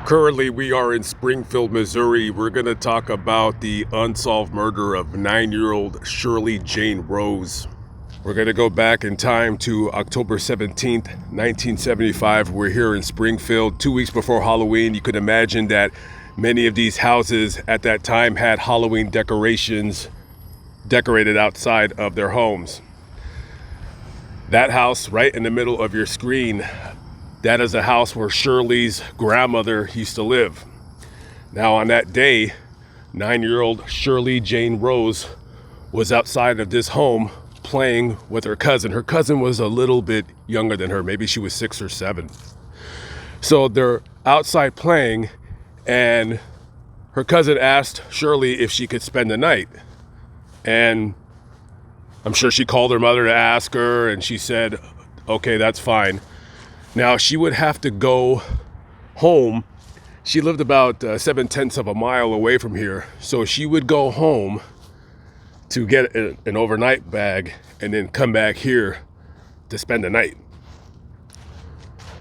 Currently, we are in Springfield, Missouri. We're going to talk about the unsolved murder of 9-year-old Shirley Jane Rose. We're going to go back in time to October 17th, 1975. We're here in Springfield, 2 weeks before Halloween. You could imagine that many of these houses at that time had Halloween decorations decorated outside of their homes. That house right in the middle of your screen, that is a house where Shirley's grandmother used to live. Now on that day, 9-year-old Shirley Jane Rose was outside of this home playing with her cousin. Her cousin was a little bit younger than her. Maybe she was 6 or 7. So they're outside playing, and her cousin asked Shirley if she could spend the night. And I'm sure she called her mother to ask her, and she said, okay, that's fine. Now, she would have to go home. She lived about 7/10 of a mile away from here. So she would go home to get an overnight bag and then come back here to spend the night.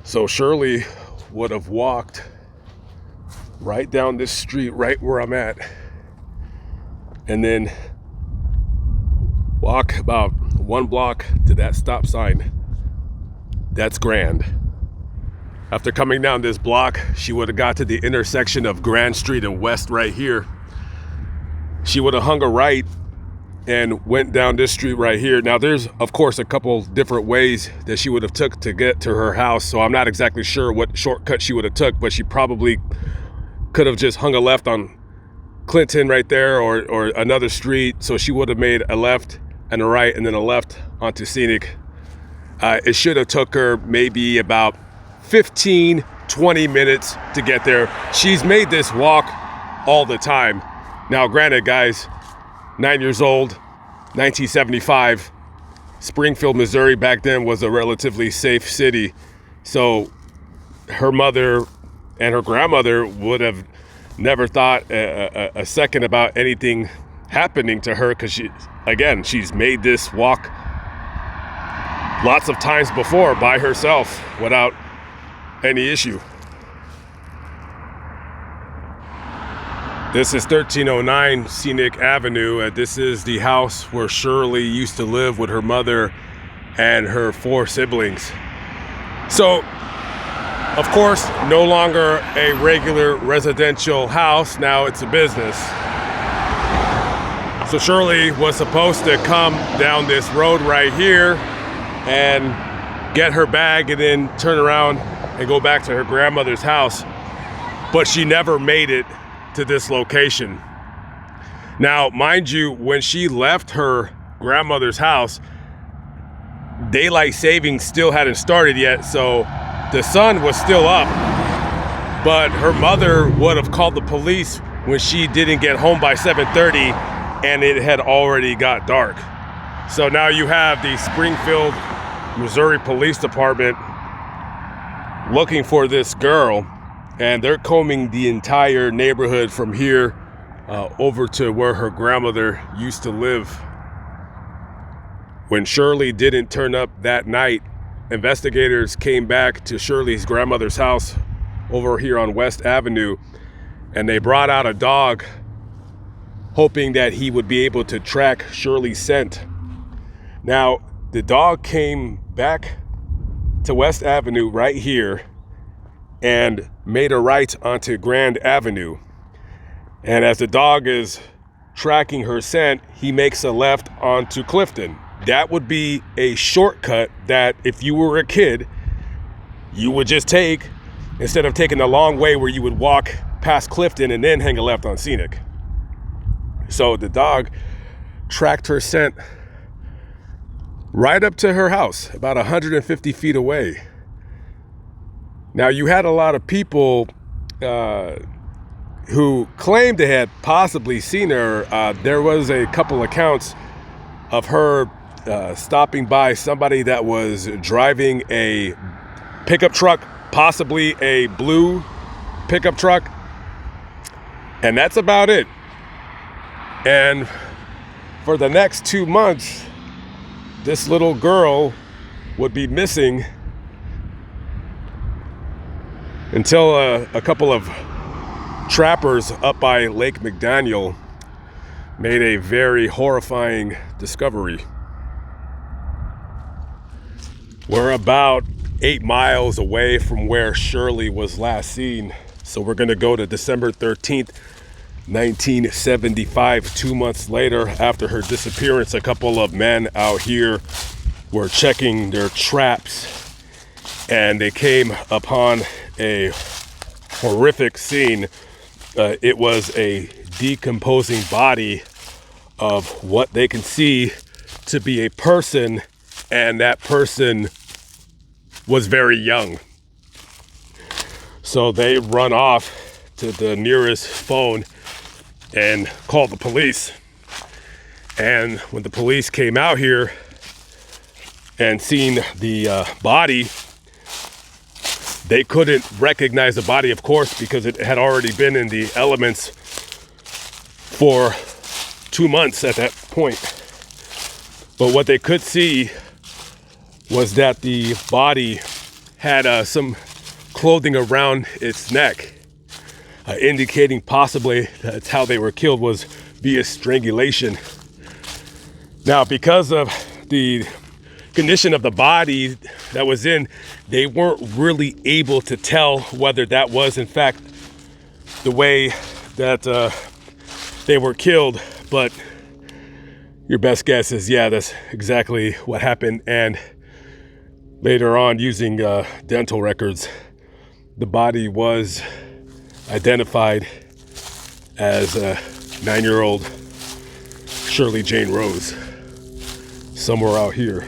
So Shirley would have walked right down this street, right where I'm at, and then walk about 1 block to that stop sign. That's Grand. After coming down this block, she would have got to the intersection of Grand Street and West right here. She would have hung a right and went down this street right here. Now there's, of course, a couple different ways that she would have took to get to her house. So I'm not exactly sure what shortcut she would have took, but she probably could have just hung a left on Clinton right there or another street. So she would have made a left and a right and then a left onto Scenic. It should have took her maybe about 15, 20 minutes to get there. She's made this walk all the time. Now, granted, guys, 9 years old, 1975, Springfield, Missouri back then was a relatively safe city. So her mother and her grandmother would have never thought a second about anything happening to her, because she's made this walk lots of times before by herself without any issue. This is 1309 Scenic Avenue. This is the house where Shirley used to live with her mother and her 4 siblings. So, of course, no longer a regular residential house. Now it's a business. So Shirley was supposed to come down this road right here and get her bag and then turn around and go back to her grandmother's house. But she never made it to this location. Now, mind you, when she left her grandmother's house, daylight savings still hadn't started yet, so the sun was still up. But her mother would have called the police when she didn't get home by 7:30, and it had already got dark. So now you have the Springfield, Missouri Police Department looking for this girl, and they're combing the entire neighborhood from here over to where her grandmother used to live. When Shirley didn't turn up that night, investigators came back to Shirley's grandmother's house over here on West Avenue, and they brought out a dog, hoping that he would be able to track Shirley's scent. Now, the dog came back to West Avenue right here and made a right onto Grand Avenue. And as the dog is tracking her scent, he makes a left onto Clifton. That would be a shortcut that if you were a kid, you would just take, instead of taking the long way where you would walk past Clifton and then hang a left on Scenic. So the dog tracked her scent right up to her house, about 150 feet away. Now, you had a lot of people who claimed they had possibly seen her. There was a couple accounts of her stopping by somebody that was driving a pickup truck, possibly a blue pickup truck, and that's about it. And for the next 2 months, this little girl would be missing. until a couple of trappers up by Lake McDaniel made a very horrifying discovery. We're about 8 miles away from where Shirley was last seen. So we're gonna go to December 13th, 1975, 2 months later after her disappearance. A couple of men out here were checking their traps and they came upon a horrific scene. It was a decomposing body of what they can see to be a person, and that person was very young. So they run off to the nearest phone and called the police. And when the police came out here and seen the body, they couldn't recognize the body, of course, because it had already been in the elements for 2 months at that point. But what they could see was that the body had some clothing around its neck, indicating possibly that's how they were killed, was via strangulation. Now, because of the condition of the body that was in, they weren't really able to tell whether that was in fact the way that they were killed. But your best guess is, yeah, that's exactly what happened. And later on, using dental records, the body was identified as 9-year-old Shirley Jane Rose, somewhere out here.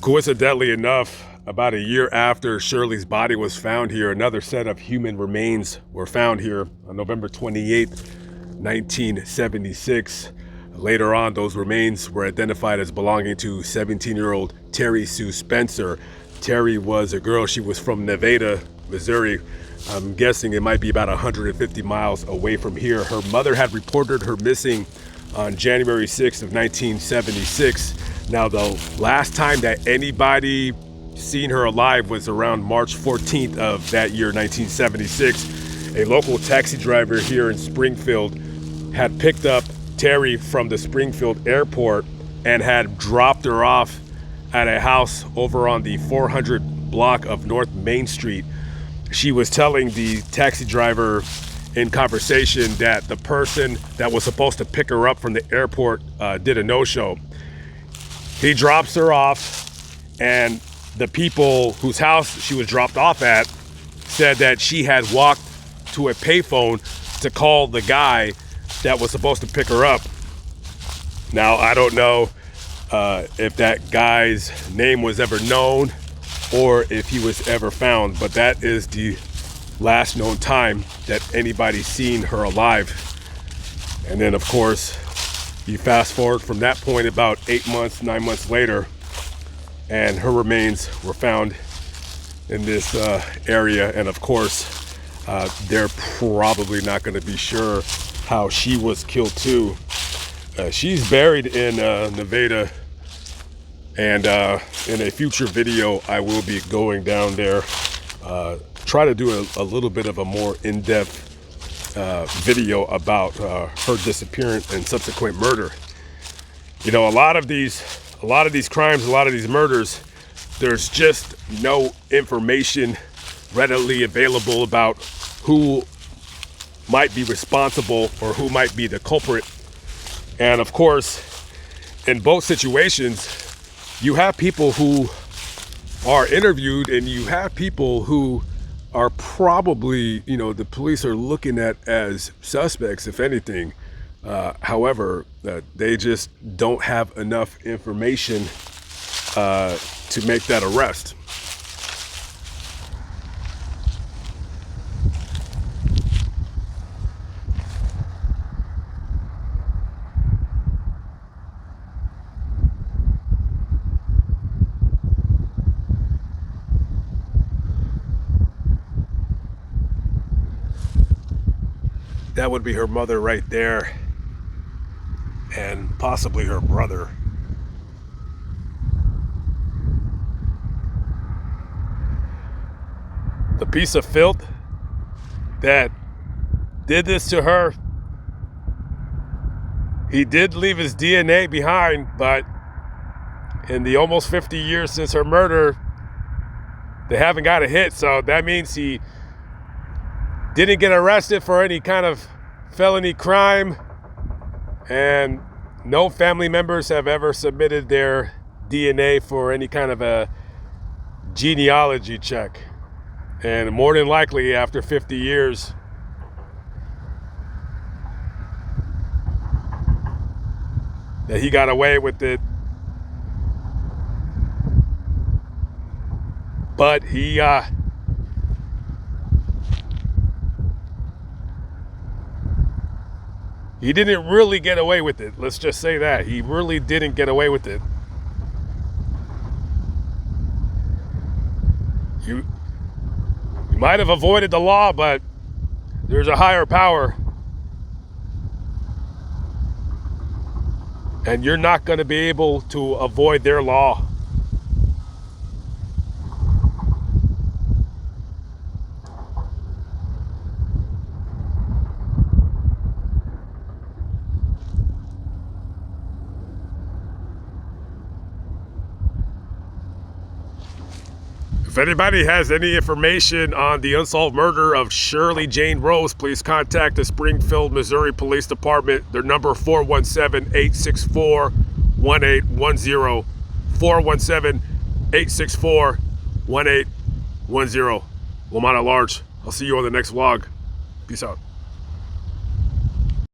Coincidentally enough, about a year after Shirley's body was found here, another set of human remains were found here on November 28th, 1976. Later on, those remains were identified as belonging to 17-year-old Terry Sue Spencer. Terry was a girl. She was from Nevada, Missouri. I'm guessing it might be about 150 miles away from here. Her mother had reported her missing on January 6th of 1976. Now, the last time that anybody seen her alive was around March 14th of that year, 1976. A local taxi driver here in Springfield had picked up Terry from the Springfield airport and had dropped her off at a house over on the 400 block of North Main Street. She was telling the taxi driver in conversation that the person that was supposed to pick her up from the airport did a no-show. He drops her off, and the people whose house she was dropped off at said that she had walked to a payphone to call the guy that was supposed to pick her up. Now, I don't know if that guy's name was ever known or if he was ever found, but that is the last known time that anybody's seen her alive. And then, of course, you fast forward from that point about 9 months later, and her remains were found in this area. And of course, they're probably not going to be sure how she was killed too. She's buried in Nevada, and in a future video I will be going down there, try to do a little bit of a more in-depth video about her disappearance and subsequent murder. You know, a lot of these crimes, a lot of these murders, there's just no information readily available about who might be responsible or who might be the culprit. And of course, in both situations, you have people who are interviewed and you have people who are probably, you know, the police are looking at as suspects, if anything. However, they just don't have enough information to make that arrest. That would be her mother right there, and possibly her brother. piece of filth that did this to her. He did leave his DNA behind, but in the almost 50 years since her murder, they haven't got a hit. So that means he didn't get arrested for any kind of felony crime, and no family members have ever submitted their DNA for any kind of a genealogy check. And more than likely, after 50 years, that he got away with it. But he didn't really get away with it. Let's just say that. He really didn't get away with it. You might have avoided the law, but there's a higher power. And you're not going to be able to avoid their law. If anybody has any information on the unsolved murder of Shirley Jane Rose, please contact the Springfield, Missouri Police Department. Their number 417-864-1810. 417-864-1810. Lamont at large. I'll see you on the next vlog. Peace out.